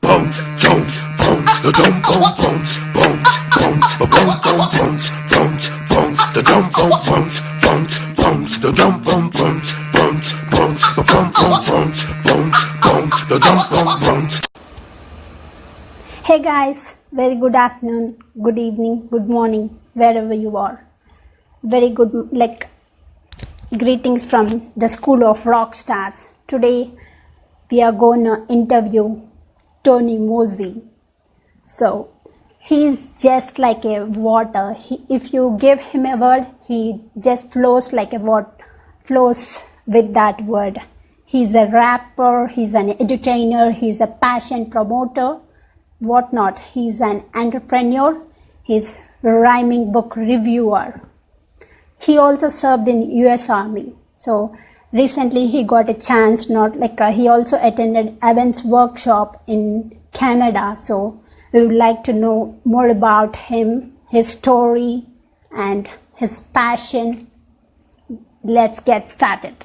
bones, bones, bones, the dum bones, bones, bones, bones, the bones, bones, bones, bones, the dum bones, bones, bones, bones, the dum bones, bones, bones, bones, the dum bones, bones, bones, bones, the dum bones, bones. Hey guys, very good afternoon, good evening, good morning, wherever you are. Very good, greetings from the school of Rockstars. Today we are going to interview Tony Moze. So he's just like a water. If you give him a word, he just flows like a water, flows with that word. He's a rapper, he's an entertainer, he's a passion promoter, whatnot. He's an entrepreneur, he's a rhyming book reviewer. He also served in US Army. So recently he got a chance, he also attended Evans workshop in Canada. So we would like to know more about him, his story and his passion. Let's get started.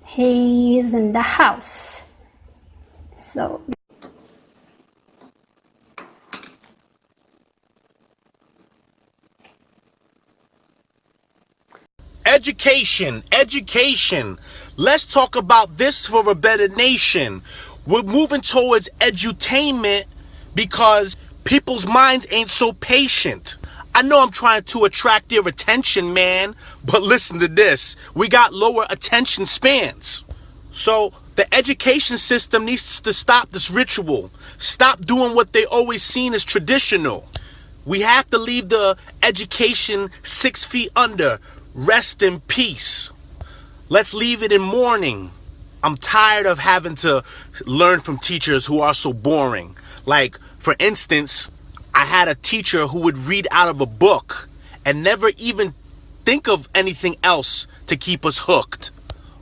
He is in the house. So Education, education. Let's talk about this for a better nation. We're moving towards edutainment because people's minds ain't so patient. I know I'm trying to attract their attention, man, but listen to this. We got lower attention spans. So the education system needs to stop this ritual. Stop doing what they always seen as traditional. We have to leave the education 6 feet under. Rest in peace. Let's leave it in mourning. I'm tired of having to learn from teachers who are so boring. Like, for instance, I had a teacher who would read out of a book and never even think of anything else to keep us hooked.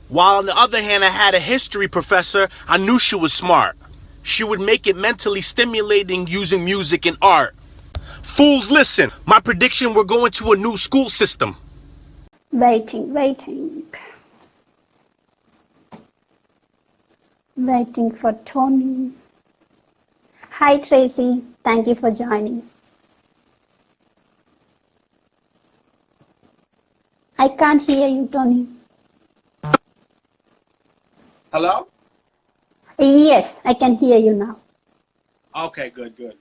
While on the other hand, I had a history professor, I knew she was smart. She would make it mentally stimulating using music and art. Fools, listen. My prediction, we're going to a new school system. Waiting for Tony. Hi Tracy, thank you for joining. I can't hear you, Tony. Hello? Yes, I can hear you now. Okay, good.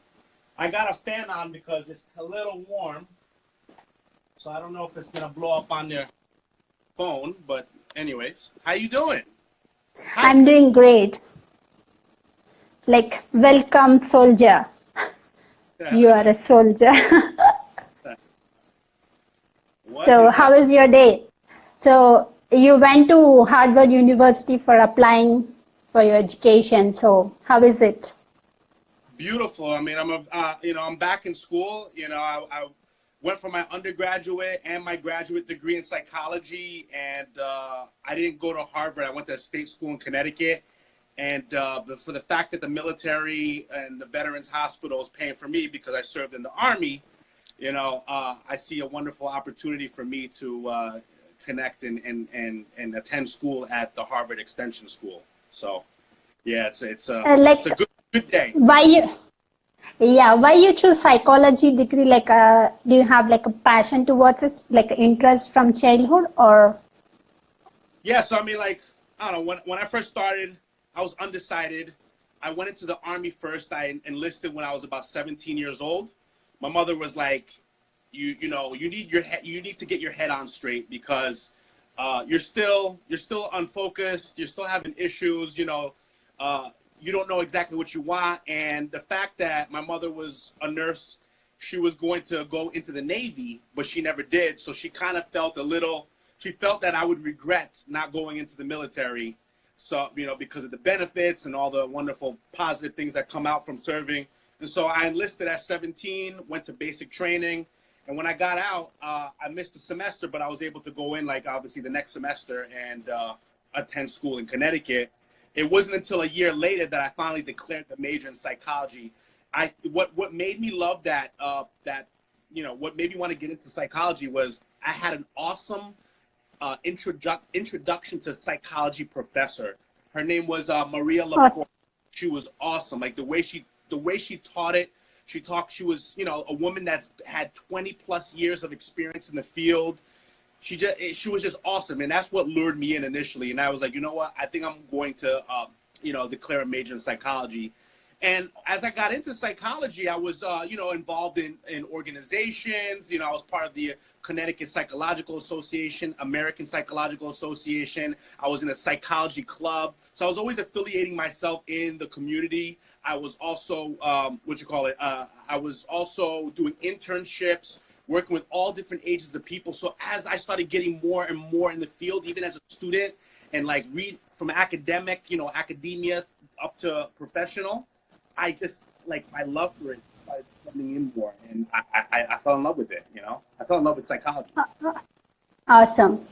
I got a fan on because it's a little warm. So I don't know if it's going to blow up on their phone, but anyways, how you doing? I'm doing great. Welcome, soldier. You are a soldier. So how is your day? So you went to Harvard University for applying for your education. So how is it? Beautiful. I mean, I'm back in school. I went for my undergraduate and my graduate degree in psychology, and I didn't go to Harvard. I went to a state school in Connecticut, and for the fact that the military and the Veterans Hospital is paying for me because I served in the Army, I see a wonderful opportunity for me to connect and attend school at the Harvard Extension School. So, yeah, it's a good day. Why you choose psychology degree? Do you have a passion towards it, interest from childhood, or? Yeah, so I mean, I don't know. When I first started, I was undecided. I went into the Army first. I enlisted when I was about 17 years old. My mother was like, you need to get your head on straight because you're still unfocused. You're still having issues. You don't know exactly what you want. And the fact that my mother was a nurse, she was going to go into the Navy, but she never did. So she kind of felt she felt that I would regret not going into the military. So, because of the benefits and all the wonderful positive things that come out from serving. And so I enlisted at 17, went to basic training. And when I got out, I missed a semester, but I was able to go in obviously the next semester and attend school in Connecticut. It wasn't until a year later that I finally declared the major in psychology. What made me love what made me want to get into psychology was I had an awesome introduction to psychology professor. Her name was Maria LaPorte. She was awesome. Like the way she taught it. She was, you know, a woman that's had 20 plus years of experience in the field. She was just awesome. And that's what lured me in initially. And I was like, you know what? I think I'm going to, you know, declare a major in psychology. And as I got into psychology, I was, you know, involved in organizations. You know, I was part of the Connecticut Psychological Association, American Psychological Association. I was in a psychology club. So I was always affiliating myself in the community. I was also, I was also doing internships, working with all different ages of people. So as I started getting more and more in the field, even as a student, and like read from academic, you know, academia up to professional, I just, like, my love for it started coming in more, and I fell in love with it, you know? I fell in love with psychology. Awesome.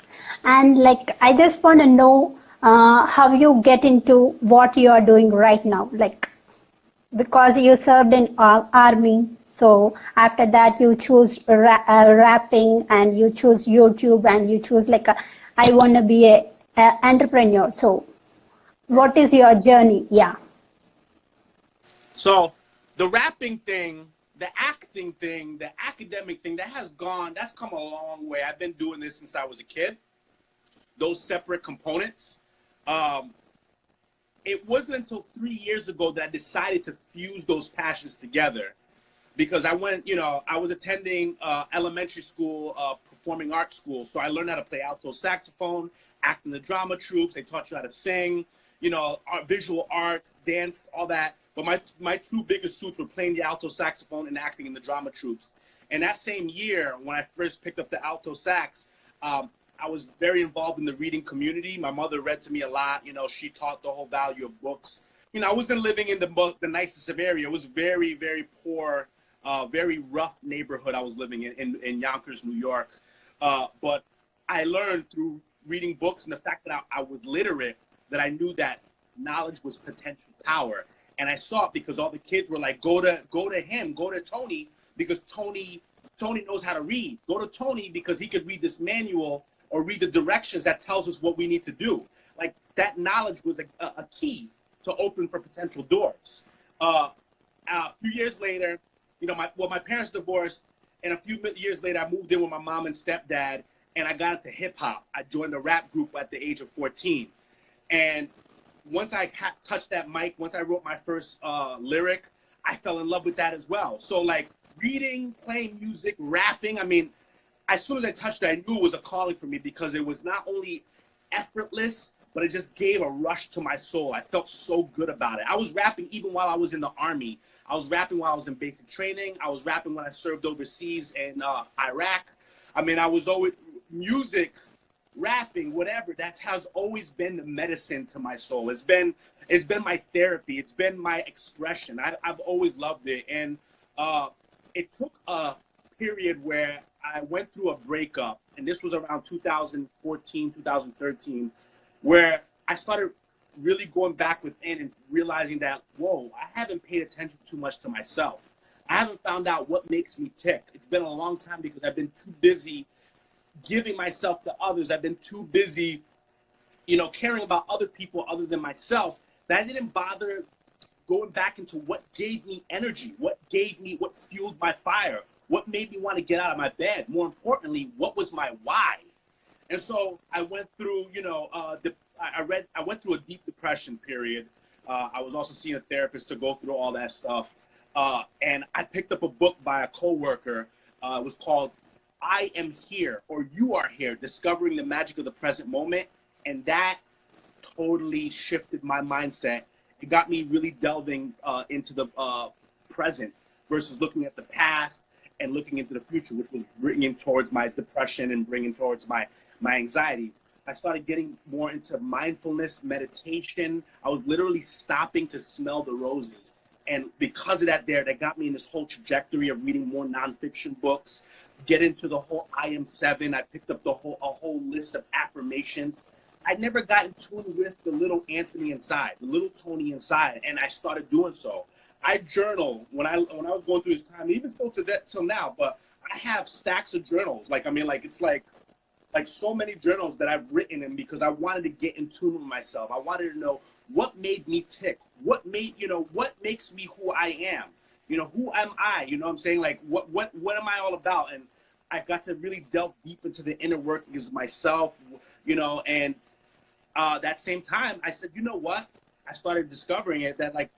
And like, I just want to know how you get into what you are doing right now. Like, because you served in army, so after that you choose rapping, and you choose YouTube, and you choose like I want to be a entrepreneur. So what is your journey? Yeah. So the rapping thing, the acting thing, the academic thing, that's come a long way. I've been doing this since I was a kid. Those separate components. It wasn't until 3 years ago that I decided to fuse those passions together, because I was attending elementary school, performing arts school. So I learned how to play alto saxophone, act in the drama troops. They taught you how to sing, you know, visual arts, dance, all that. But my two biggest suits were playing the alto saxophone and acting in the drama troops. And that same year, when I first picked up the alto sax, I was very involved in the reading community. My mother read to me a lot. You know, she taught the whole value of books. You know, I wasn't living in the nicest of area. It was very, very poor, very rough neighborhood I was living in Yonkers, New York. But I learned through reading books and the fact that I was literate, that I knew that knowledge was potential power. And I saw it because all the kids were like, go to him, go to Tony, because Tony knows how to read. Go to Tony because he could read this manual or read the directions that tells us what we need to do. Like, that knowledge was a key to open for potential doors. A few years later, you know, my parents divorced, and a few years later, I moved in with my mom and stepdad, and I got into hip hop. I joined a rap group at the age of 14. And once I touched that mic, once I wrote my first lyric, I fell in love with that as well. So like reading, playing music, rapping, I mean, as soon as I touched it, I knew it was a calling for me, because it was not only effortless, but it just gave a rush to my soul. I felt so good about it. I was rapping even while I was in the army. I was rapping while I was in basic training. I was rapping when I served overseas in Iraq. I mean, I was always music, rapping, whatever, that has always been the medicine to my soul. It's been my therapy. It's been my expression. I've always loved it. And it took a period where I went through a breakup, and this was around 2014, 2013, where I started really going back within and realizing that, whoa, I haven't paid attention too much to myself. I haven't found out what makes me tick. It's been a long time because I've been too busy giving myself to others. I've been too busy, you know, caring about other people other than myself, that I didn't bother going back into what gave me energy, what fueled my fire, what made me want to get out of my bed. More importantly, what was my why? And so I went through, you know, I went through a deep depression period. I was also seeing a therapist to go through all that stuff. And I picked up a book by a coworker. It was called I Am Here, or You Are Here, Discovering the Magic of the Present Moment. And that totally shifted my mindset. It got me really delving into the present versus looking at the past and looking into the future, which was bringing towards my depression and bringing towards my anxiety. I started getting more into mindfulness, meditation. I was literally stopping to smell the roses. And because of that that got me in this whole trajectory of reading more nonfiction books, get into the whole I Am 7. I picked up a whole list of affirmations. I never got in tune with the little Anthony inside, the little Tony inside, and I started doing so. I journal when I was going through this time, even still till now, but I have stacks of journals. Like, I mean, like, it's like so many journals that I've written in, because I wanted to get in tune with myself. I wanted to know what made me tick, what makes me who I am, who am I, you know what I'm saying? Like, what am I all about? And I got to really delve deep into the inner workings of myself, and that same time, I said, you know what? I started discovering it that, like,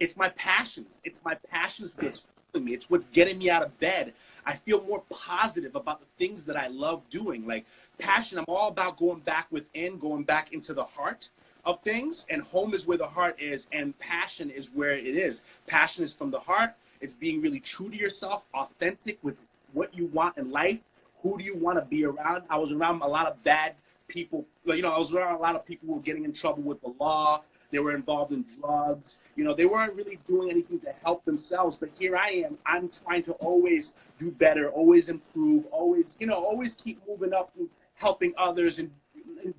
it's my passions. It's my passions what's fueling me. It's what's getting me out of bed. I feel more positive about the things that I love doing. Like, passion, I'm all about going back within, going back into the heart of things. And home is where the heart is, and passion is where it is. Passion is from the heart. It's being really true to yourself, authentic with what you want in life. Who do you want to be around? I was around a lot of bad people. I was around a lot of people who were getting in trouble with the law. They were involved in drugs. They weren't really doing anything to help themselves. But here I am. I'm trying to always do better, always improve, always keep moving up and helping others and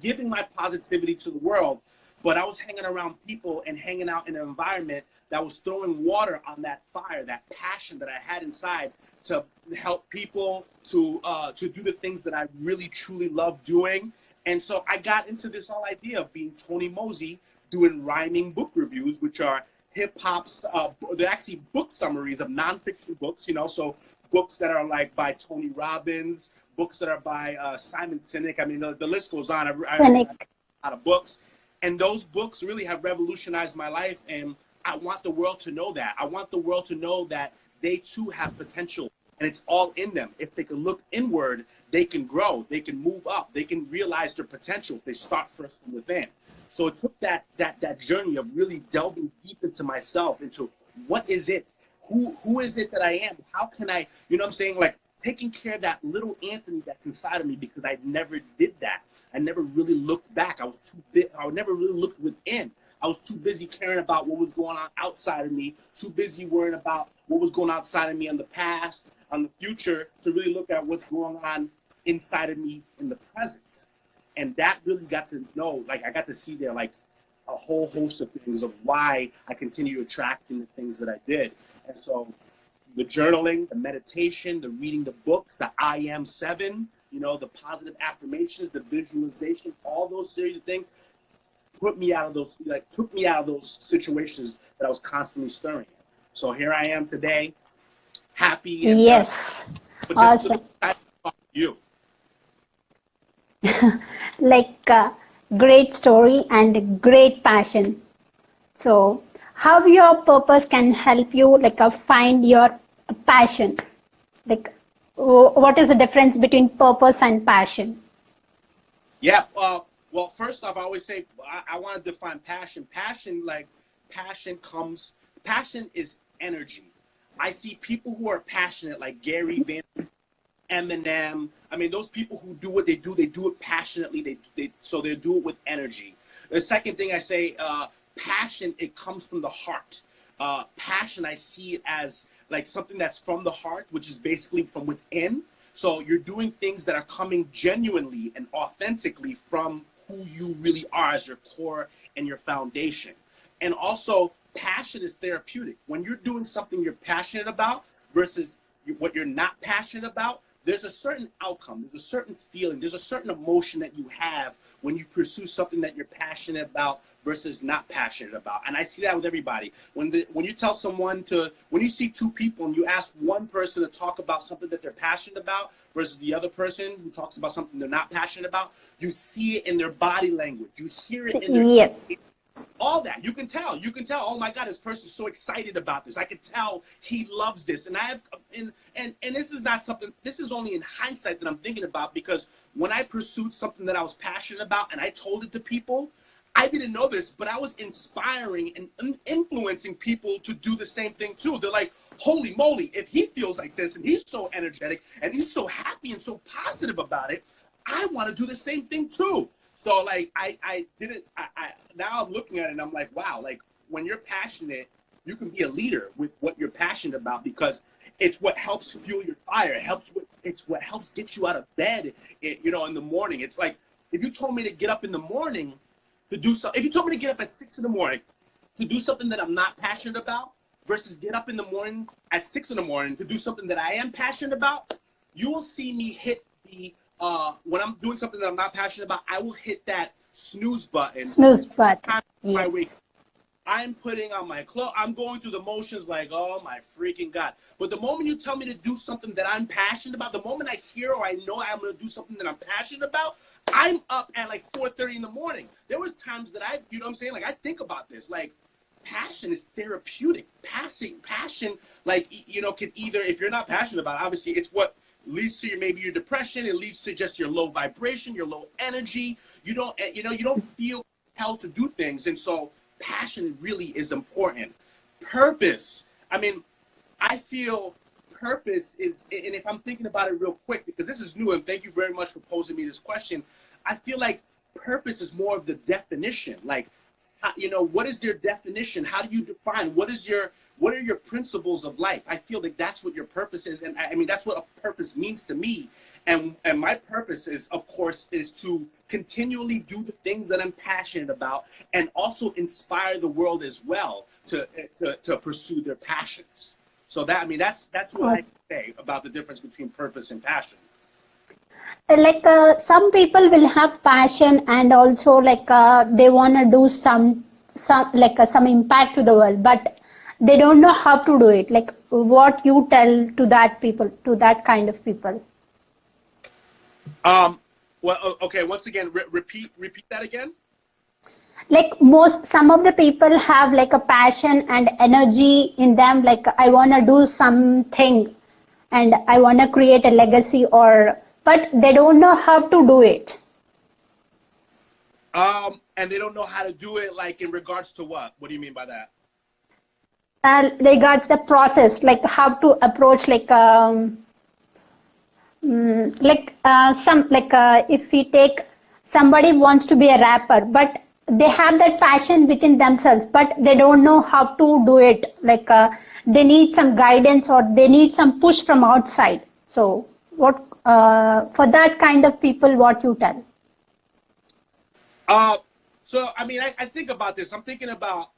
giving my positivity to the world. But I was hanging around people and hanging out in an environment that was throwing water on that fire, that passion that I had inside to help people, to do the things that I really, truly love doing. And so I got into this whole idea of being Tony Moze, doing rhyming book reviews, which are hip-hop's, they're actually book summaries of nonfiction books, so books that are like by Tony Robbins, books that are by Simon Sinek. I mean, the list goes on. I read a lot of books. And those books really have revolutionized my life, and I want the world to know that. I want the world to know that they too have potential, and it's all in them. If they can look inward, they can grow, they can move up, they can realize their potential if they start first from within. So it took that journey of really delving deep into myself, into what is it, who is it that I am, how can I, like taking care of that little Anthony that's inside of me, because I never did that. I never really looked back. I never really looked within. I was too busy caring about what was going on outside of me, too busy worrying about what was going on outside of me in the past, on the future, to really look at what's going on inside of me in the present. And that really got to know, like, I got to see there, like, a whole host of things of why I continue attracting the things that I did. And so the journaling, the meditation, the reading the books, the I Am 7, the positive affirmations, the visualization, all those series of things took me out of those situations that I was constantly stirring in. So here I am today, happy and yes, awesome. You. Like great story and great passion. So how your purpose can help you find your passion? Like, what is the difference between purpose and passion? Yeah, well, first off, I always say I want to define passion. Passion is energy. I see people who are passionate, like Gary Van, Eminem. I mean, those people who do what they do it passionately. So they do it with energy. The second thing I say, passion, it comes from the heart. Passion, I see it as like something that's from the heart, which is basically from within. So you're doing things that are coming genuinely and authentically from who you really are as your core and your foundation. And also, passion is therapeutic. When you're doing something you're passionate about versus what you're not passionate about, there's a certain outcome, there's a certain feeling, there's a certain emotion that you have when you pursue something that you're passionate about versus not passionate about. And I see that with everybody. When you tell someone when you see two people and you ask one person to talk about something that they're passionate about versus the other person who talks about something they're not passionate about, you see it in their body language. You hear it in their yes. All that you can tell. Oh my God, this person's so excited about this. I can tell he loves this. And and this is not something. This is only in hindsight that I'm thinking about, because when I pursued something that I was passionate about and I told it to people, I didn't know this, but I was inspiring and influencing people to do the same thing too. They're like, holy moly, if he feels like this and he's so energetic and he's so happy and so positive about it, I want to do the same thing too. So like now I'm looking at it and I'm like, wow, like when you're passionate, you can be a leader with what you're passionate about, because it's what helps fuel your fire. It's what helps get you out of bed, in the morning. It's like, if you told me to get up in the morning to do something, if you told me to get up at 6 in the morning to do something that I'm not passionate about versus get up in the morning at 6 in the morning to do something that I am passionate about, you will see me hit the when I'm doing something that I'm not passionate about, I will hit that snooze button. Snooze button. I Yes. wake. I'm putting on my clothes. I'm going through the motions like, oh my freaking God. But the moment you tell me to do something that I'm passionate about, the moment I hear or I know I'm going to do something that I'm passionate about, I'm up at like 4:30 in the morning. There was times that you know what I'm saying? Like I think about this, like passion is therapeutic. Passion, like, you know, can either, if you're not passionate about it, obviously it's what leads to maybe your depression. It leads to just your low vibration, your low energy. You don't feel compelled to do things. And so passion really is important. Purpose. I mean, I feel purpose is, and if I'm thinking about it real quick, because this is new, and thank you very much for posing me this question, I feel like purpose is more of the definition. Like, you know, what is your definition? How do you define? What are your principles of life? I feel like that's what your purpose is. And I mean, that's what a purpose means to me. And my purpose is, of course, is to continually do the things that I'm passionate about and also inspire the world as well to pursue their passions. So that, I mean, that's what I say about the difference between purpose and passion. Like some people will have passion and also like they want to do some some impact to the world, but they don't know how to do it. Like what you tell to that kind of people. Well, okay. Once again, repeat that again. Like some of the people have like a passion and energy in them. Like I want to do something, and I want to create a legacy, but they don't know how to do it. And they don't know how to do it. Like in regards to what? What do you mean by that? Regards the process, like how to approach if we take somebody wants to be a rapper, but they have that passion within themselves, but they don't know how to do it. Like they need some guidance or they need some push from outside. So what for that kind of people, what you tell? So I mean, I think about this. I'm thinking about,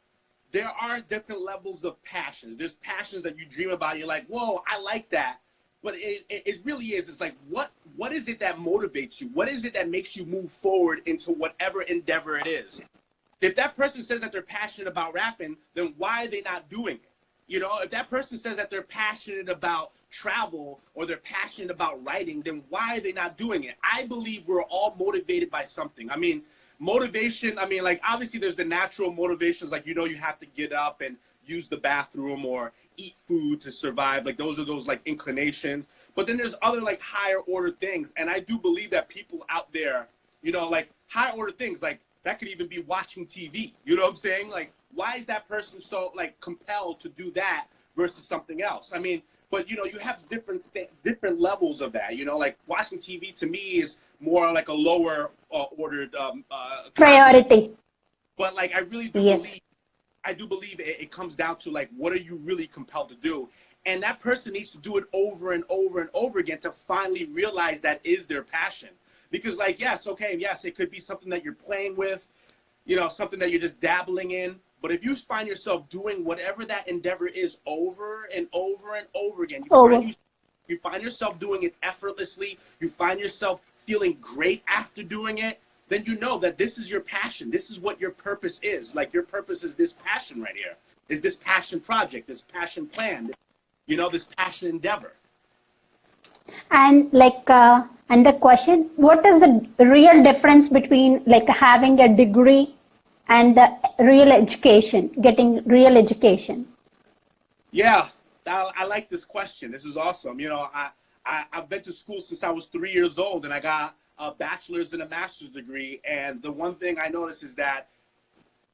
there are different levels of passions. There's passions that you dream about. You're like, whoa, I like that. But it really is. It's like, what is it that motivates you? What is it that makes you move forward into whatever endeavor it is? If that person says that they're passionate about rapping, then why are they not doing it? You know, if that person says that they're passionate about travel or they're passionate about writing, then why are they not doing it? I believe we're all motivated by something. I mean, motivation, I mean, like, obviously there's the natural motivations, like, you know, you have to get up and use the bathroom or eat food to survive. Like, those are those, like, inclinations. But then there's other, like, higher order things. And I do believe that people out there, you know, like, higher order things, like, that could even be watching TV. You know what I'm saying? Like, why is that person so, like, compelled to do that versus something else? I mean, but, you know, you have different levels of that. You know, like, watching TV to me is more like a lower ordered priority. But, like, I really do believe, it comes down to, like, what are you really compelled to do? And that person needs to do it over and over and over again to finally realize that is their passion. Because, like, yes, it could be something that you're playing with, you know, something that you're just dabbling in. But if you find yourself doing whatever that endeavor is over and over and over again, you find yourself doing it effortlessly, you find yourself feeling great after doing it, then you know that this is your passion. This is what your purpose is. Like, your purpose is this passion right here, is this passion project, this passion plan, you know, this passion endeavor. And like, and the question, what is the real difference between like having a degree and the real education, getting real education? Yeah, I like this question. This is awesome. You know, I've been to school since I was 3 years old, and I got a bachelor's and a master's degree. And the one thing I notice is that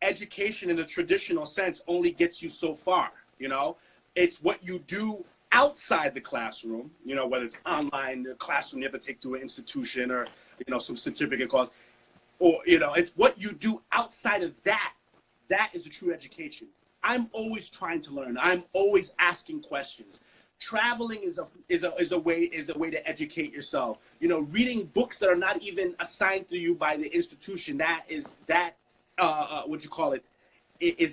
education in the traditional sense only gets you so far. You know, it's what you do outside the classroom, you know, whether it's online, the classroom you have to take to an institution or, you know, some certificate course, or, you know, it's what you do outside of that. That is a true education. I'm always trying to learn. I'm always asking questions. Traveling is a way to educate yourself. You know, reading books that are not even assigned to you by the institution, is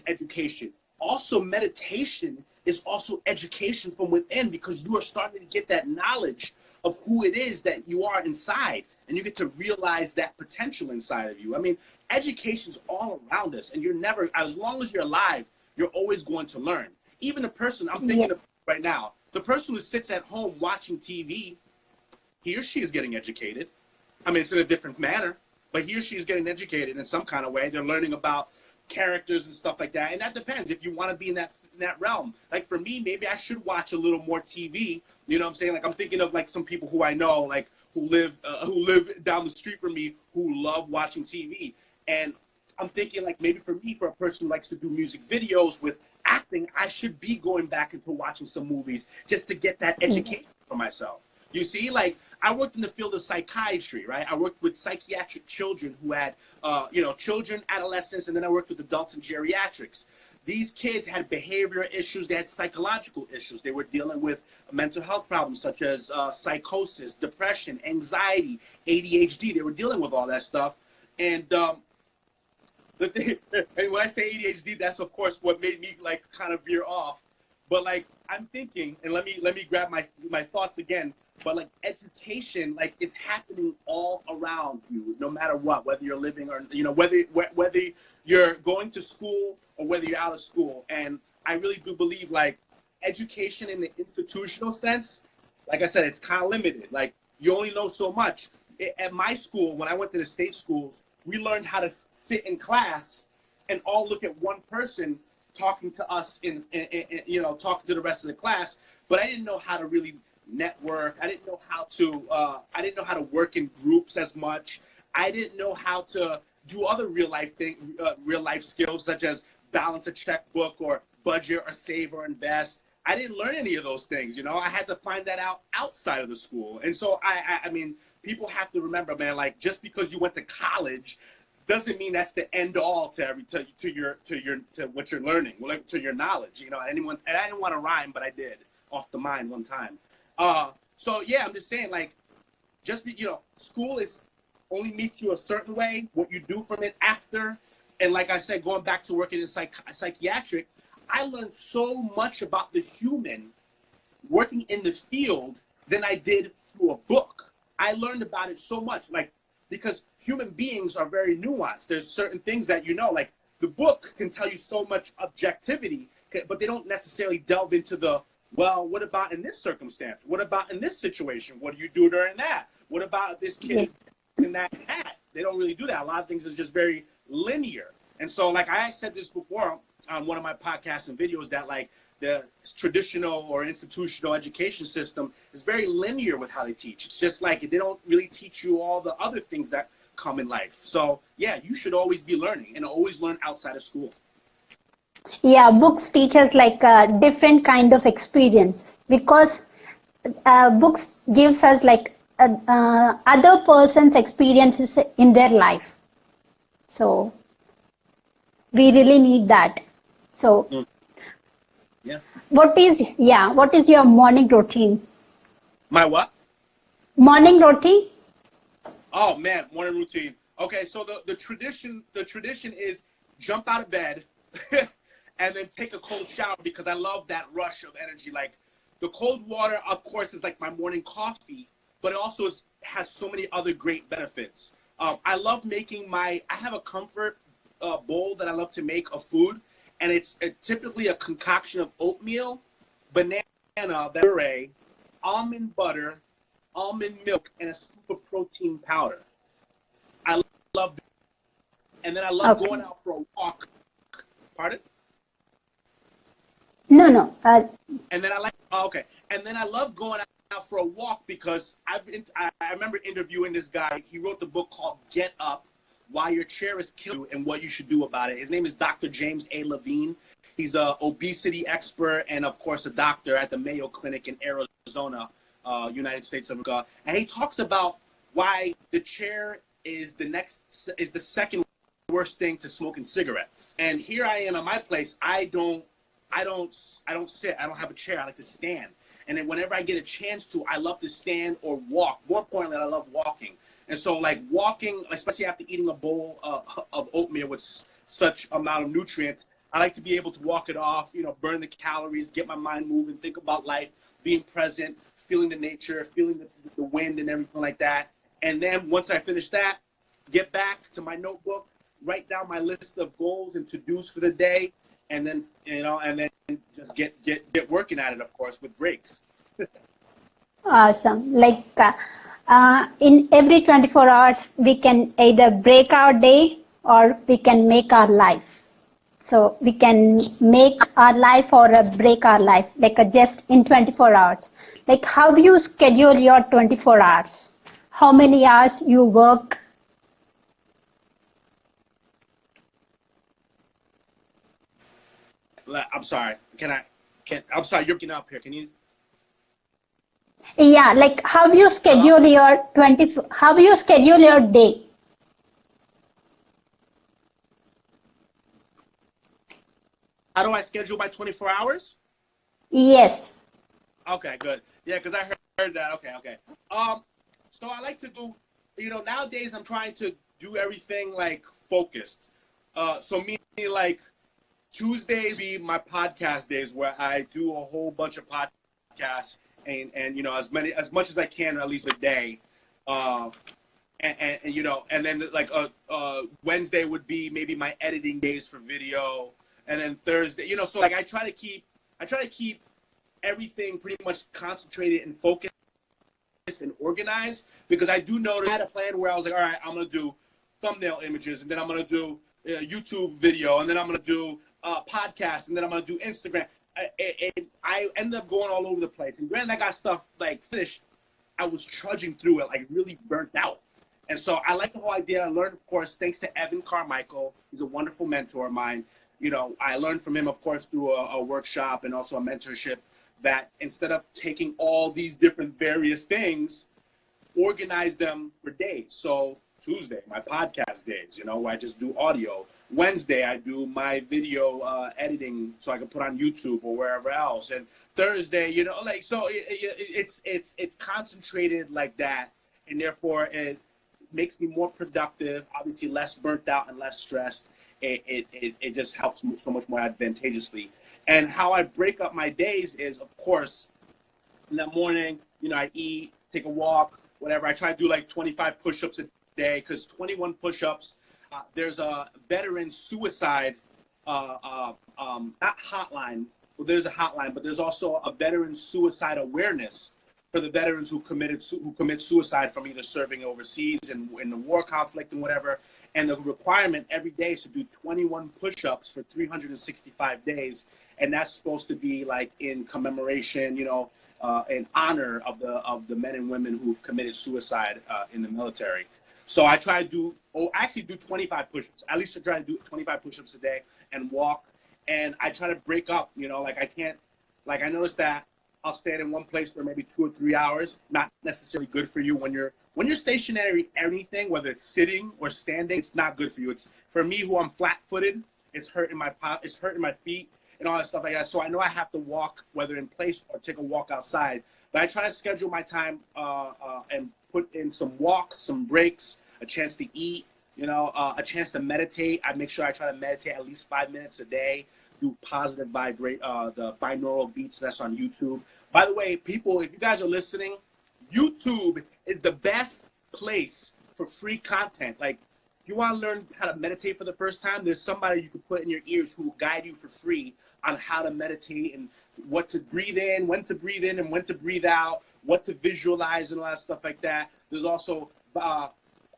education. Also, meditation is also education from within, because you are starting to get that knowledge of who it is that you are inside, and you get to realize that potential inside of you. I mean, education's all around us, and you're never, as long as you're alive, you're always going to learn. Even the person I'm thinking of right now, the person who sits at home watching TV, he or she is getting educated. I mean, it's in a different manner, but he or she is getting educated in some kind of way. They're learning about characters and stuff like that, and that depends if you want to be in that realm. Like for me, maybe I should watch a little more TV. You know what I'm saying? Like I'm thinking of like some people who I know, like who live down the street from me, who love watching TV. And I'm thinking like maybe for me, for a person who likes to do music videos with acting, I should be going back into watching some movies just to get that education for myself. You see, like I worked in the field of psychiatry, right? I worked with psychiatric children who had, children, adolescents, and then I worked with adults and geriatrics. These kids had behavioral issues. They had psychological issues. They were dealing with mental health problems such as psychosis, depression, anxiety, ADHD. They were dealing with all that stuff. And the thing, and when I say ADHD, that's of course what made me like kind of veer off. But like I'm thinking, and let me grab my thoughts again. But like education, like it's happening all around you, no matter what, whether you're living or whether you're going to school or whether you're out of school. And I really do believe like education in the institutional sense, like I said, it's kind of limited. Like you only know so much. At my school, when I went to the state schools, we learned how to sit in class and all look at one person talking to us in talking to the rest of the class. But I didn't know how to really network. I didn't know how to work in groups as much. I didn't know how to do other real life skills such as balance a checkbook or budget or save or invest. I didn't learn any of those things. I had to find that out outside of the school. And so I mean, people have to remember, man, like just because you went to college doesn't mean that's the end all to what you're learning, like to your knowledge. And I didn't want to rhyme, but I did off the mind one time. So yeah, I'm just saying, like, school is only meets you a certain way. What you do from it after, and like I said, going back to working in psychiatric, I learned so much about the human working in the field than I did through a book. I learned about it so much, like, because human beings are very nuanced. There's certain things that like the book can tell you so much objectivity, but they don't necessarily delve into well, what about in this circumstance? What about in this situation? What do you do during that? What about this kid and that? They don't really do that. A lot of things is just very linear. And so, like I said this before on one of my podcasts and videos, that like the traditional or institutional education system is very linear with how they teach. It's just like they don't really teach you all the other things that come in life. So yeah, you should always be learning and always learn outside of school. Yeah, books teach us like a different kind of experience, because books gives us like other person's experiences in their life. So we really need that. So yeah. What is your morning routine? My what? Morning routine? Oh man, morning routine. Okay, so the tradition is jump out of bed and then take a cold shower, because I love that rush of energy. Like the cold water, of course, is like my morning coffee, but it also has so many other great benefits. I love making I have a comfort bowl that I love to make of food, and it's typically a concoction of oatmeal, banana, puree, almond butter, almond milk, and a scoop of protein powder. I love that. And then I love going out for a walk. Pardon? No. And then And then I love going out for a walk because I remember interviewing this guy. He wrote the book called Get Up, Why Your Chair is Killing You and What You Should Do About It. His name is Dr. James A. Levine. He's an obesity expert and, of course, a doctor at the Mayo Clinic in Arizona, United States of America. And he talks about why the chair is the second worst thing to smoking cigarettes. And here I am at my place. I don't sit. I don't have a chair. I like to stand. And then whenever I get a chance to, I love to stand or walk. More importantly, I love walking. And so, like walking, especially after eating a bowl of oatmeal with such amount of nutrients, I like to be able to walk it off, burn the calories, get my mind moving, think about life, being present, feeling the nature, feeling the wind and everything like that. And then once I finish that, get back to my notebook, write down my list of goals and to-dos for the day, and then just get working at it, of course, with breaks. Awesome. In every 24 hours, we can either break our day or we can make our life. So we can make our life or break our life, just in 24 hours. Like, how do you schedule your 24 hours? How many hours you work? I'm sorry. I'm sorry, you're breaking up here. Can you? Yeah, like how do you Hello? schedule your how do you schedule your day? How do I schedule my 24 hours? Yes. Okay, good. Yeah, because I heard that. Okay. So I like to do, nowadays I'm trying to do everything like focused. So meaning like Tuesdays be my podcast days where I do a whole bunch of podcasts and as much as I can at least a day. And then like Wednesday would be maybe my editing days for video, and then Thursday, so like I try to keep everything pretty much concentrated and focused and organized, because I do notice I had a plan where I was like, all right, I'm gonna do thumbnail images, and then I'm gonna do YouTube video, and then I'm gonna do podcast, and then I'm gonna do Instagram. I ended up going all over the place, and granted I got stuff like finished, I was trudging through it, like really burnt out. And so I like the whole idea. I learned, of course, thanks to Evan Carmichael. He's a wonderful mentor of mine. I learned from him, of course, through a workshop and also a mentorship, that instead of taking all these different various things, organize them for days. So Tuesday, my podcast days, where I just do audio. Wednesday, I do my video editing so I can put on YouTube or wherever else. And Thursday, so it's concentrated like that, and therefore it makes me more productive, obviously less burnt out and less stressed. It just helps so much more advantageously. And how I break up my days is, of course, in the morning, I eat, take a walk, whatever. I try to do like 25 push-ups a day, because 21 push-ups, there's a veteran suicide, not hotline. Well, there's a hotline, but there's also a veteran suicide awareness for the veterans who commit suicide from either serving overseas and in the war conflict and whatever. And the requirement every day is to do 21 push-ups for 365 days. And that's supposed to be like in commemoration, in honor of the men and women who've committed suicide in the military. So I try to actually do 25 push-ups. At least I try to do 25 push-ups a day and walk. And I try to break up, I noticed that I'll stand in one place for maybe 2 or 3 hours. It's not necessarily good for you when you're stationary. Anything, whether it's sitting or standing, it's not good for you. It's for me, who I'm flat-footed, it's hurting my feet and all that stuff like that. So I know I have to walk, whether in place or take a walk outside. But I try to schedule my time and put in some walks, some breaks, a chance to eat, a chance to meditate. I make sure I try to meditate at least 5 minutes a day. Do positive the binaural beats that's on YouTube. By the way, people, if you guys are listening, YouTube is the best place for free content. Like, if you want to learn how to meditate for the first time, there's somebody you can put in your ears who will guide you for free on how to meditate and what to breathe in, when to breathe in and when to breathe out, what to visualize and all that stuff like that. There's also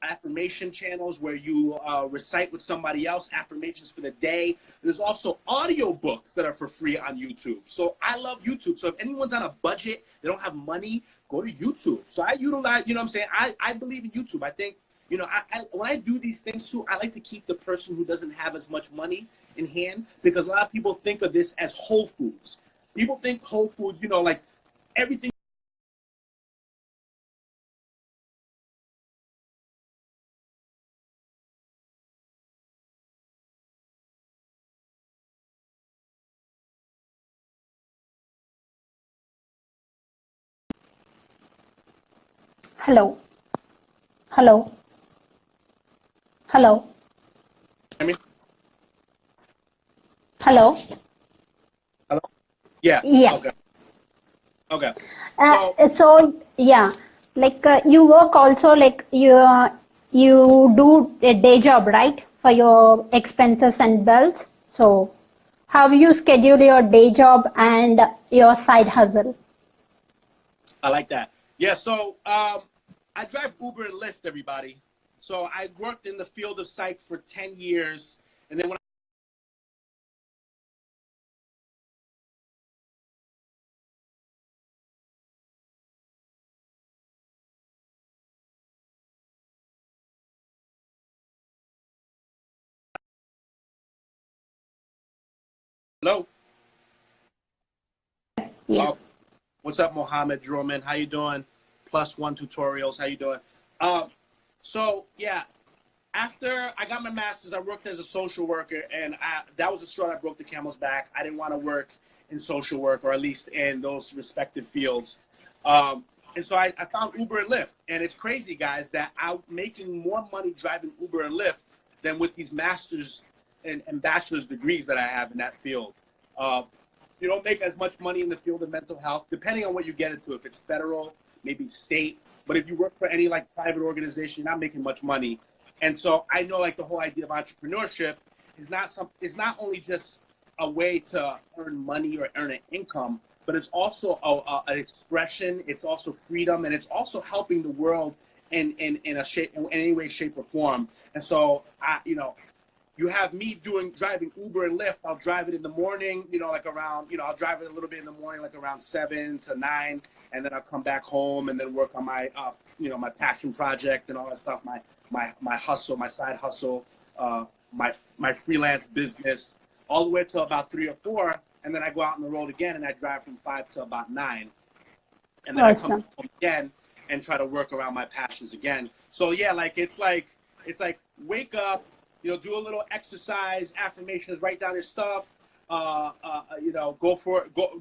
affirmation channels where you recite with somebody else affirmations for the day. There's also audio books that are for free on YouTube. So I love YouTube. So if anyone's on a budget, they don't have money, go to YouTube. So I utilize, what I'm saying? I believe in YouTube. I think, when I do these things too, I like to keep the person who doesn't have as much money in hand, because a lot of people think of this as Whole Foods. People think Whole Foods, like everything. Hello. Hello. Hello. I mean, Hello. Hello? Yeah. Yeah. Okay. Okay. Uh, So so yeah, like you work also, like you do a day job, right? For your expenses and bills. So how you schedule your day job and your side hustle? I like that. Yeah. So I drive Uber and Lyft, everybody. So I worked in the field of psych for 10 years, and then when hello. Yeah. Oh, what's up, Mohammed Droman? How you doing? Plus one tutorials. How you doing? Um, so yeah, after I got my master's, I worked as a social worker, and that was the straw that broke the camel's back. I didn't want to work in social work, or at least in those respective fields. And so I found Uber and Lyft, and it's crazy, guys, that I'm making more money driving Uber and Lyft than with these master's and bachelor's degrees that I have in that field. Uh, you don't make as much money in the field of mental health, depending on what you get into. If it's federal, maybe state, but if you work for any like private organization, you're not making much money. And so I know like the whole idea of entrepreneurship is not only just a way to earn money or earn an income, but it's also an expression. It's also freedom, and it's also helping the world in a shape, in any way, shape, or form. And so you have me driving Uber and Lyft. I'll drive it in the morning, like around, I'll drive it a little bit in the morning, like around 7 to 9, and then I'll come back home and then work on my, my passion project and all that stuff, my hustle, my side hustle, my freelance business, all the way till about 3 or 4, and then I go out on the road again, and I drive from 5 to about 9, and then I come Awesome. home again and try to work around my passions again. So yeah, it's like wake up, do a little exercise, affirmations, write down your stuff, go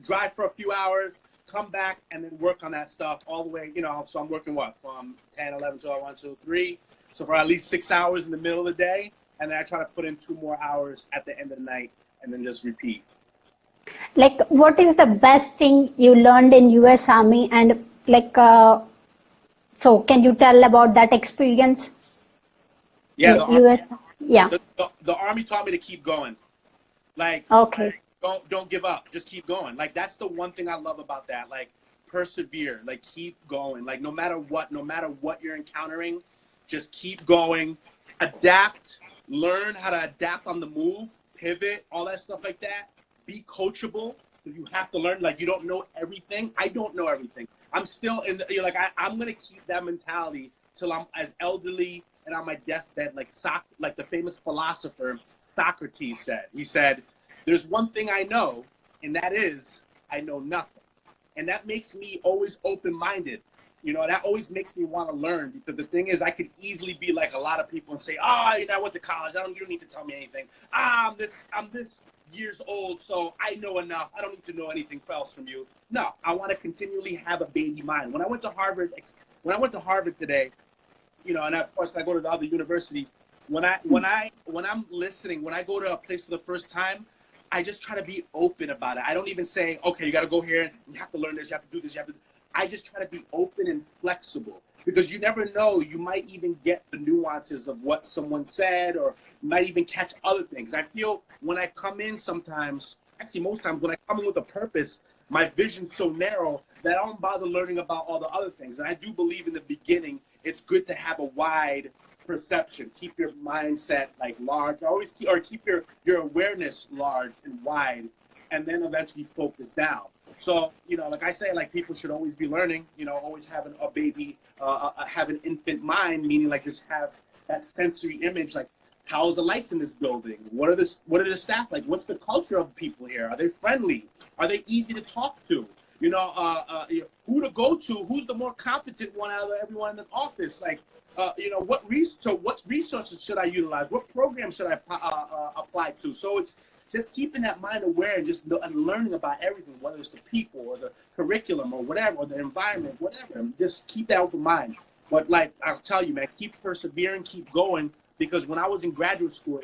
drive for a few hours, come back, and then work on that stuff all the way, so I'm working from 10, 11, 12, 1, 2, 3, so for at least 6 hours in the middle of the day, and then I try to put in 2 more hours at the end of the night, and then just repeat. Like, what is the best thing you learned in US Army, and like, so can you tell about that experience? Yeah, the US, yeah. the Army taught me to keep going. Like, Okay. don't give up. Just keep going. Like, that's the one thing I love about that. Like, persevere. Like, keep going. Like, no matter what you're encountering, just keep going. Adapt. Learn how to adapt on the move. Pivot. All that stuff like that. Be coachable, because you have to learn. Like, you don't know everything. I don't know everything. I'm still in the, I'm gonna keep that mentality till I'm as elderly and on my deathbed, like the famous philosopher Socrates said. He said, "There's one thing I know, and that is I know nothing." And that makes me always open-minded. That always makes me want to learn, because the thing is, I could easily be like a lot of people and say, I went to college. You don't need to tell me anything. I'm this years old, so I know enough. I don't need to know anything else from you. No, I want to continually have a baby mind. When I went to Harvard today, and of course I go to the other universities. When I'm listening, when I go to a place for the first time, I just try to be open about it. I don't even say, okay, you got to go here and you have to learn this, you have to do this, I just try to be open and flexible, because you never know, you might even get the nuances of what someone said, or you might even catch other things. I feel when I come in sometimes, actually most times when I come in with a purpose, my vision's so narrow that I don't bother learning about all the other things. And I do believe in the beginning, it's good to have a wide perception. Keep your mindset large. Keep your awareness large and wide, and then eventually focus down. So, like I say, people should always be learning, always having a baby, have an infant mind, meaning just have that sensory image, how's the lights in this building? What are the staff like? What's the culture of people here? Are they friendly? Are they easy to talk to? Who to go to? Who's the more competent one out of everyone in the office? What resources should I utilize? What programs should I apply to? So it's just keeping that mind aware and learning about everything, whether it's the people or the curriculum or whatever, or the environment, whatever. Just keep that open mind. But I'll tell you, man, keep persevering, keep going, because when I was in graduate school,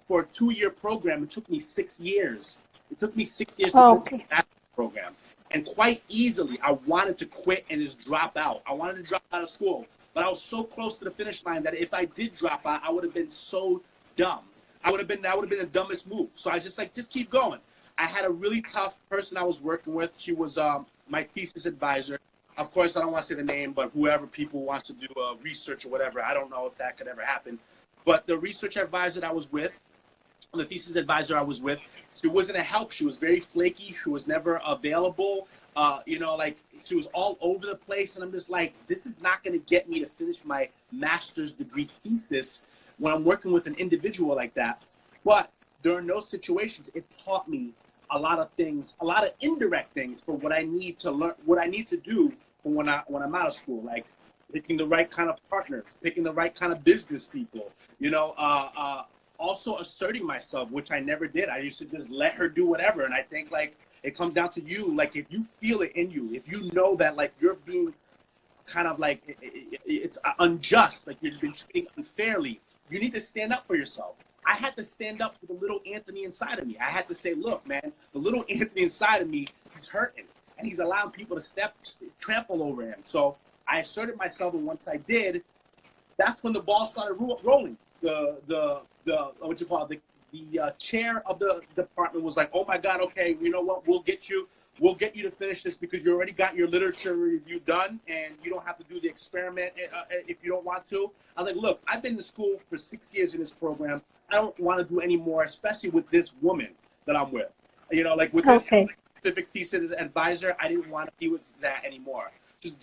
for a 2-year program, it took me 6 years. It took me 6 years to finish the master's program. And quite easily, I wanted to quit and just drop out. I wanted to drop out of school. But I was so close to the finish line that if I did drop out, I would have been so dumb. That would have been the dumbest move. So I just keep going. I had a really tough person I was working with. She was my thesis advisor. Of course, I don't want to say the name, but whoever people wants to do research or whatever, I don't know if that could ever happen. But the research advisor that I was with, the thesis advisor I was with, she wasn't a help. She was very flaky. She was never available. Like she was all over the place. And I'm just like, this is not going to get me to finish my master's degree thesis when I'm working with an individual like that. But during those situations, it taught me a lot of things, a lot of indirect things for what I need to learn, what I need to do for when I'm out of school, like picking the right kind of partners, picking the right kind of business people, also asserting myself, which I never did. I used to just let her do whatever. And I think like it comes down to you. Like if you feel it in you, if you know that like you're being kind of like it's unjust, like you've been treated unfairly, you need to stand up for yourself. I had to stand up for the little Anthony inside of me. I had to say, look, man, the little Anthony inside of me, he's hurting, and he's allowing people to trample over him. So I asserted myself, and once I did, that's when the ball started rolling. The chair of the department was like, oh my God, okay, you know what? We'll get you to finish this because you already got your literature review done, and you don't have to do the experiment if you don't want to. I was like, look, I've been to school for 6 years in this program. I don't want to do any more, especially with this woman that I'm with. Like with this specific thesis advisor, I didn't want to be with that anymore.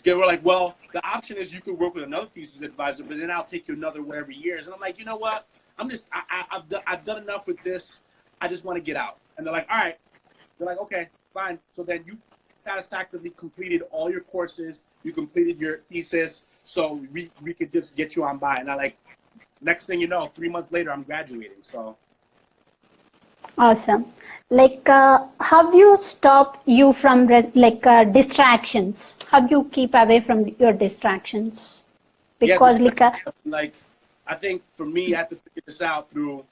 They were like, well, the option is you could work with another thesis advisor, but then I'll take you another whatever years. And I'm like, you know what? I've done enough with this. I just want to get out. And they're like, all right. They're like, okay, fine. So then you satisfactorily completed all your courses. You completed your thesis. So we could just get you on by. And I like, next thing you know, 3 months later, I'm graduating. So awesome. Like, how you stop you from distractions? How you keep away from your distractions? Because I think for me, I had to figure this out through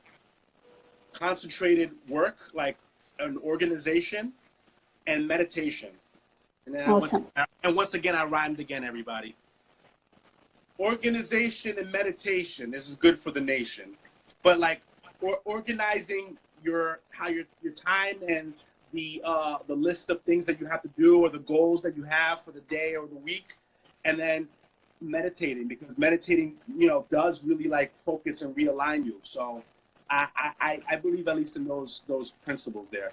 concentrated work, like an organization and meditation. And then awesome. once again, I rhymed again, everybody. Organization and meditation. This is good for the nation. But like organizing your time and the list of things that you have to do or the goals that you have for the day or the week, and then meditating, because meditating, does really like focus and realign you. So I believe at least in those principles there.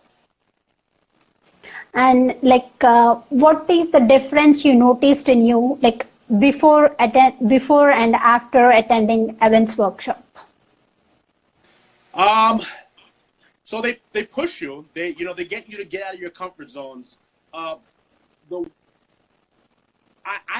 And like, what is the difference you noticed in you, like before and after attending events workshop? So they push you. They get you to get out of your comfort zones. I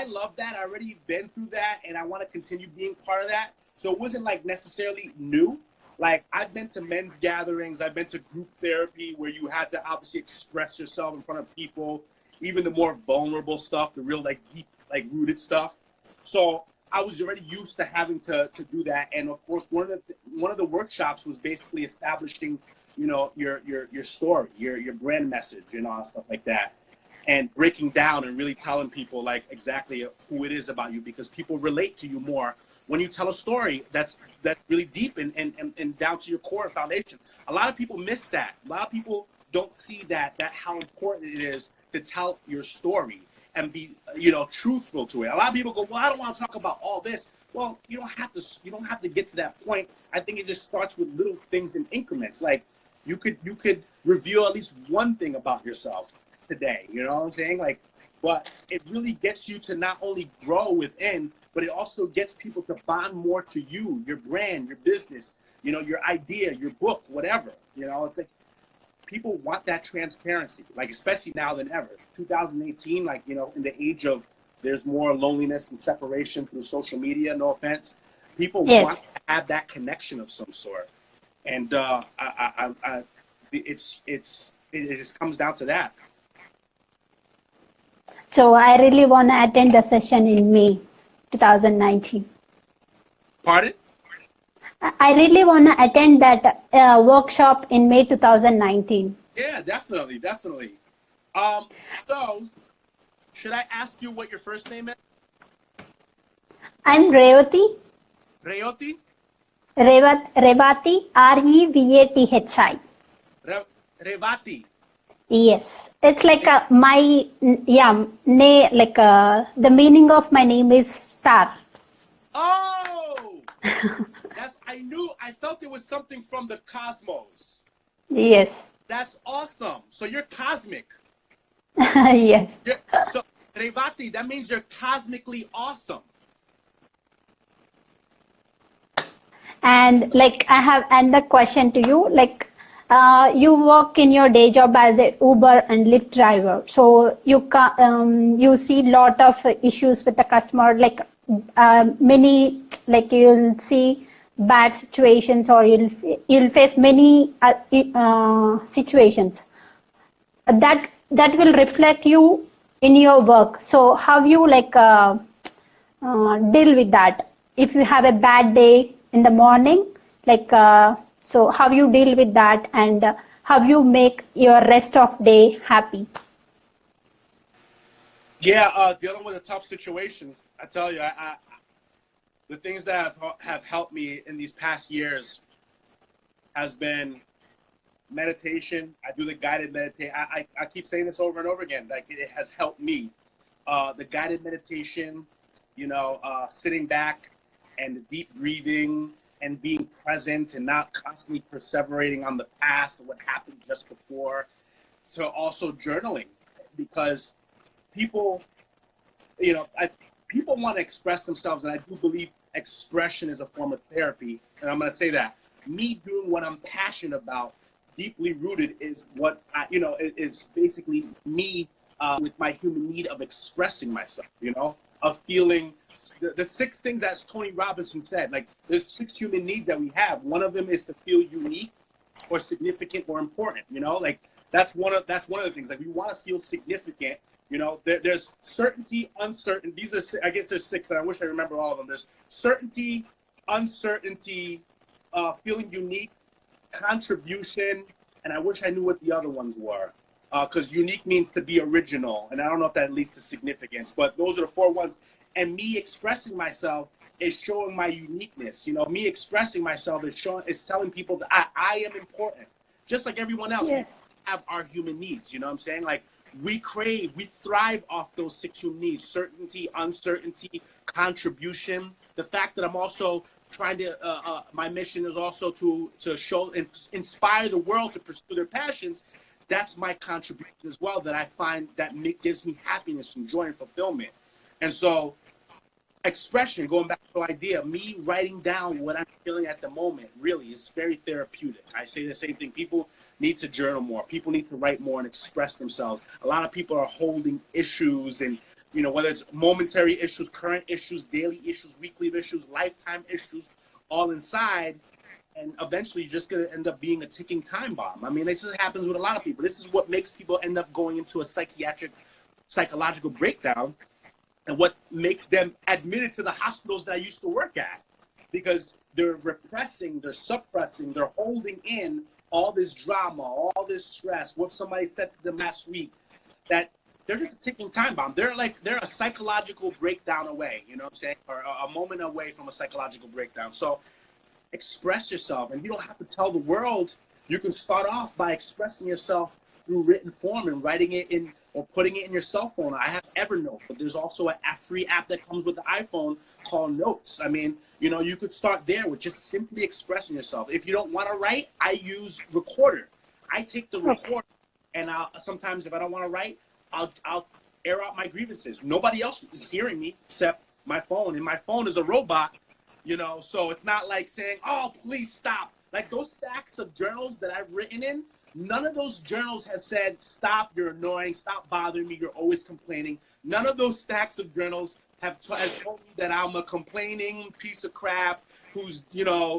love that. I already been through that, and I want to continue being part of that. So it wasn't like necessarily new. Like I've been to men's gatherings, I've been to group therapy where you had to obviously express yourself in front of people, even the more vulnerable stuff, the real like deep, like rooted stuff. So I was already used to having to do that. And of course, one of the workshops was basically establishing, your story, your brand message, stuff like that. And breaking down and really telling people like exactly who it is about you, because people relate to you more when you tell a story that's really deep and down to your core foundation. A lot of people miss that. A lot of people don't see that how important it is to tell your story and be truthful to it. A lot of people go, well, I don't want to talk about all this. Well, you don't have to get to that point. I think it just starts with little things in increments. Like you could reveal at least one thing about yourself today, you know what I'm saying? Like, but it really gets you to not only grow within, but it also gets people to bond more to you, your brand, your business, your idea, your book, whatever. It's like people want that transparency, like especially now than ever. 2018, like, in the age of there's more loneliness and separation through social media, no offense. People want to have that connection of some sort. And it just comes down to that. So I really want to attend the session in May 2019. Pardon? I really want to attend that workshop in May 2019. Yeah, definitely, definitely. So should I ask you what your first name is? I'm Revathi, Reoti? Revathi, Revathi. Revati. Yes, it's like my, yeah, like the meaning of my name is star. Oh, I felt it was something from the cosmos. Yes, That's awesome. So you're cosmic. yes. So Revati, that means you're cosmically awesome. And like I have another question to you, like you work in your day job as a Uber and Lyft driver, so you see lot of issues with the customer, like many, like you'll see bad situations, or you'll face many situations that will reflect you in your work. So how you like deal with that if you have a bad day in the morning, like so how you deal with that, and how you make your rest of day happy? Yeah, dealing with a tough situation. I tell you, the things that have helped me in these past years has been meditation. I do the guided meditation. I keep saying this over and over again. Like it has helped me. The guided meditation, sitting back and deep breathing and being present and not constantly perseverating on the past or what happened just before. To also journaling, because people, people want to express themselves, and I do believe expression is a form of therapy. And I'm going to say that me doing what I'm passionate about, deeply rooted, is what is basically me with my human need of expressing myself. Of feeling the six things that Tony Robinson said. Like there's 6 human needs that we have. One of them is to feel unique or significant or important. Like that's one of the things. Like we want to feel significant. There's certainty, uncertainty. These are, I guess there's 6, and I wish I remember all of them. There's certainty, uncertainty, feeling unique, contribution, and I wish I knew what the other ones were. Because unique means to be original, and I don't know if that leads to significance, but those are the 4 ones. And me expressing myself is showing my uniqueness. Me expressing myself is telling people that I am important, just like everyone else. Yes. We have our human needs. You know what I'm saying? Like we thrive off those 6 human needs: certainty, uncertainty, contribution. The fact that I'm also trying to, my mission is also to show and inspire the world to pursue their passions. That's my contribution as well, that I find that gives me happiness and joy and fulfillment. And so expression, going back to the idea, me writing down what I'm feeling at the moment really is very therapeutic. I say the same thing. People need to journal more. People need to write more and express themselves. A lot of people are holding issues, and whether it's momentary issues, current issues, daily issues, weekly issues, lifetime issues, all inside. And eventually you're just going to end up being a ticking time bomb. I mean, this happens with a lot of people. This is what makes people end up going into a psychological breakdown, and what makes them admitted to the hospitals that I used to work at, because they're repressing, they're suppressing, they're holding in all this drama, all this stress. What somebody said to them last week, that they're just a ticking time bomb. They're a psychological breakdown away, you know what I'm saying? Or a moment away from a psychological breakdown. So express yourself, and you don't have to tell the world. You can start off by expressing yourself through written form and writing it in, or putting it in your cell phone. I have Evernote, but there's also a free app that comes with the iPhone called Notes. I mean, you could start there with just simply expressing yourself. If you don't want to write, I use Recorder. I take the recorder, and sometimes if I don't want to write, I'll air out my grievances. Nobody else is hearing me except my phone, and my phone is a robot. So it's not like saying, oh, please stop. Like those stacks of journals that I've written in, none of those journals has said, stop, you're annoying, stop bothering me, you're always complaining. None of those stacks of journals has told me that I'm a complaining piece of crap who's,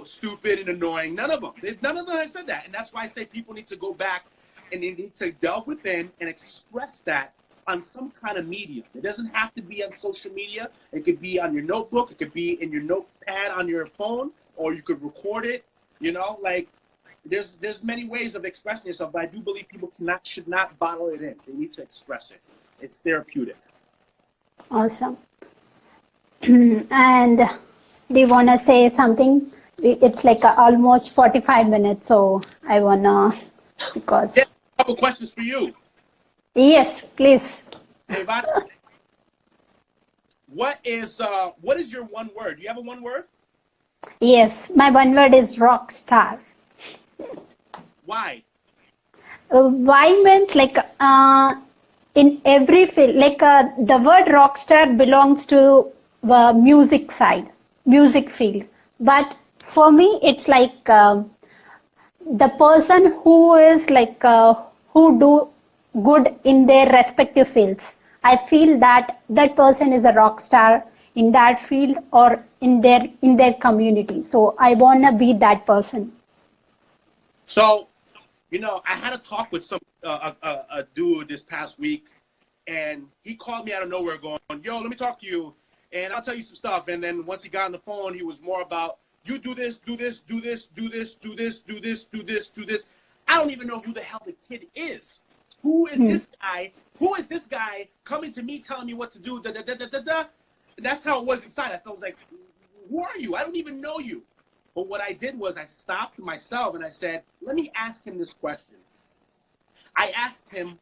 stupid and annoying. None of them have said that. And that's why I say people need to go back and they need to delve within and express that on some kind of medium. It doesn't have to be on social media. It could be on your notebook. It could be in your notepad on your phone. or you could record it. You know, like there's many ways of expressing yourself, but I do believe people should not bottle it in. They need to express it. It's therapeutic. Awesome. And do you want to say something? It's like almost 45 minutes, so I want to, because... Yeah, a couple questions for you. Yes, please. Revathi, what is your one word? Do you have a one word? Yes, my one word is Rockstar. Why? Why means like in every field, like the word Rockstar belongs to the music side, music field. But for me, it's like the person who is like who do good in their respective fields. I feel that that person is a rock star in that field or in their community. So I wanna be that person. So, you know, I had a talk with some a dude this past week, and he called me out of nowhere, going, "Yo, let me talk to you, and I'll tell you some stuff." And then once he got on the phone, he was more about, "You do this, do this, do this, do this, do this, do this, do this, do this." I don't even know who the hell the kid is. Who is this guy? Who is this guy coming to me telling me what to do? Da, da, da, da, da, da. And that's how it was inside. I felt like, who are you? I don't even know you. But what I did was I stopped myself and I said, let me ask him this question. I asked him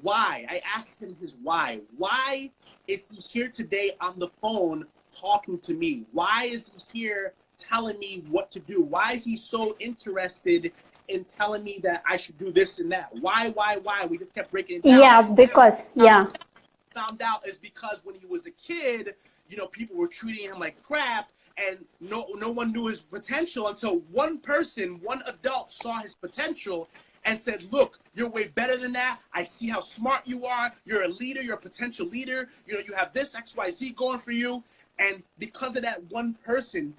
why. I asked him his why. Why is he here today on the phone talking to me? Why is he here telling me what to do? Why is he so interested in telling me that I should do this and that? Why? We just kept breaking it down. Yeah, because, yeah. Found out is because when he was a kid, you know, people were treating him like crap, and no one knew his potential until one person, one adult saw his potential and said, look, you're way better than that. I see how smart you are. You're a leader. You're a potential leader. You know, you have this XYZ going for you. And because of that one person,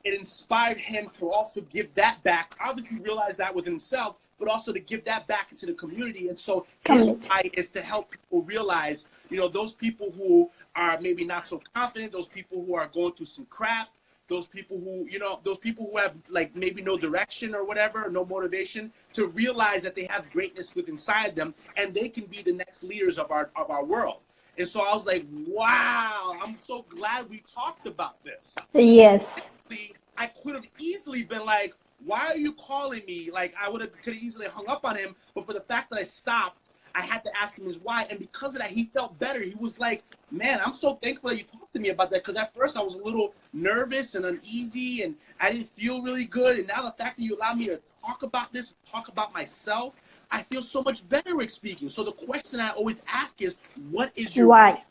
it inspired him to also give that back. Obviously realize that with himself, but also to give that back into the community. And so his why is to help people realize, you know, those people who are maybe not so confident, those people who are going through some crap, those people who, you know, those people who have like maybe no direction or whatever, or no motivation, to realize that they have greatness within inside them and they can be the next leaders of our world. And so I was like, wow, I'm so glad we talked about this. Yes. I could have easily been like, why are you calling me? Like, I could have easily hung up on him, but for the fact that I stopped, I had to ask him his why, and because of that, he felt better. He was like, man, I'm so thankful that you talked to me about that, because at first I was a little nervous and uneasy, and I didn't feel really good, and now the fact that you allowed me to talk about this, talk about myself, I feel so much better with speaking. So the question I always ask is, what is your why?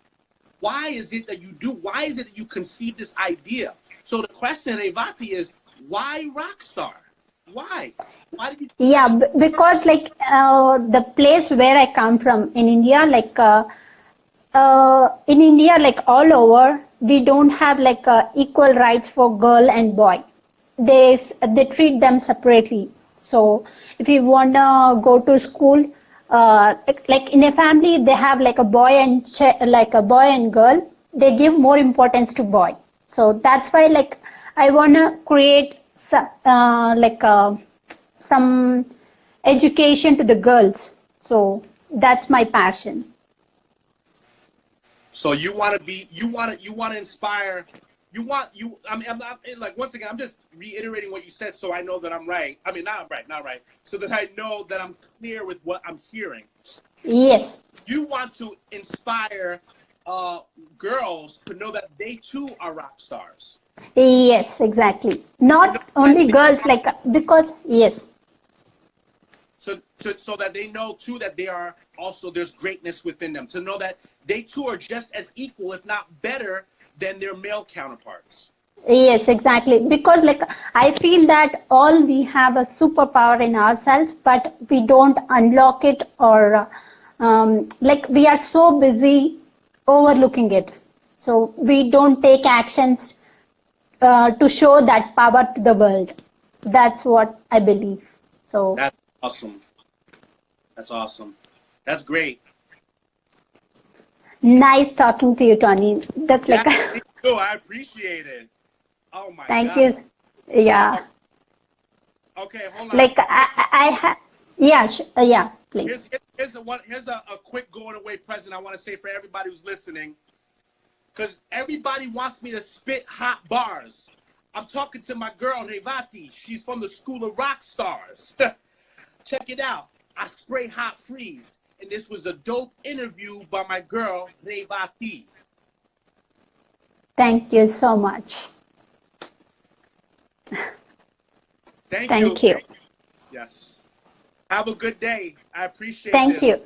Why is it that you do? Why is it that you conceive this idea? So the question, Revathi, is why Rockstar? Why? Why did you? Yeah, because like the place where I come from in India, like in India, like all over, we don't have like equal rights for girl and boy. They treat them separately. So if you wanna go to school, like in a family, they have like a boy and girl. They give more importance to boy. So that's why like I wanna create some education to the girls. So that's my passion. So you want to inspire. I'm not like, once again, I'm just reiterating what you said, so I know that I'm right. I mean, not right. So that I know that I'm clear with what I'm hearing. Yes. You want to inspire girls to know that they too are rock stars. Yes, exactly. Not only girls, like, because, yes. So that they know too that they are also, there's greatness within them. To know that they too are just as equal, if not better, than their male counterparts. Yes, exactly. Because like I feel that all we have a superpower in ourselves, but we don't unlock it, or like we are so busy overlooking it. So we don't take actions to show that power to the world. That's what I believe. So that's awesome. That's awesome. That's great. Nice talking to you, Tony. That's like thank you. I appreciate it. Oh my thank God. you. Yeah. Okay, hold on. Like yeah, yeah, please. Here's a quick going away present I want to say for everybody who's listening, because everybody wants me to spit hot bars. I'm talking to my girl Revathi. She's from the school of Rockstars. Check it out. I spray hot freeze, and this was a dope interview by my girl Revathi. Thank you so much. Thank you. Yes. Have a good day. I appreciate Thank this. you.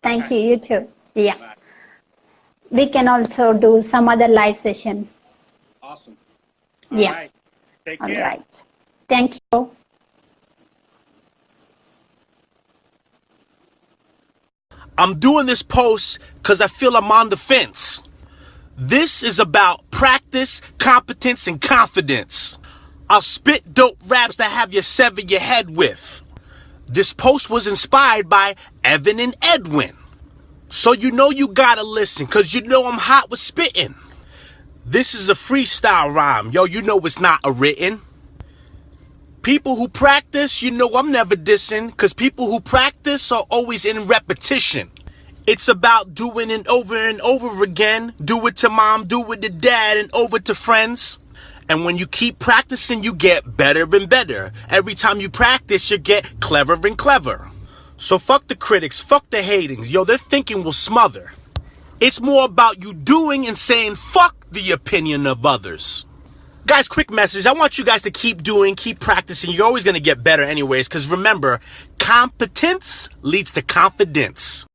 Thank Bye. you. You too. Yeah. Bye. We can also do some other live session. Awesome. Yeah. All right. Take All care. right. Thank you. I'm doing this post because I feel I'm on the fence. This is about practice, competence, and confidence. I'll spit dope raps that have you sever your head with. This post was inspired by Evan and Edwin. So you know you gotta listen, cause you know I'm hot with spitting. This is a freestyle rhyme, yo, you know it's not a written. People who practice, you know I'm never dissing, cause people who practice are always in repetition. It's about doing it over and over again. Do it to mom, do it to dad, and over to friends. And when you keep practicing, you get better and better. Every time you practice, you get clever and clever. So fuck the critics, fuck the hating. Yo, their thinking will smother. It's more about you doing and saying fuck the opinion of others. Guys, quick message. I want you guys to keep doing, keep practicing. You're always going to get better anyways. Because remember, competence leads to confidence.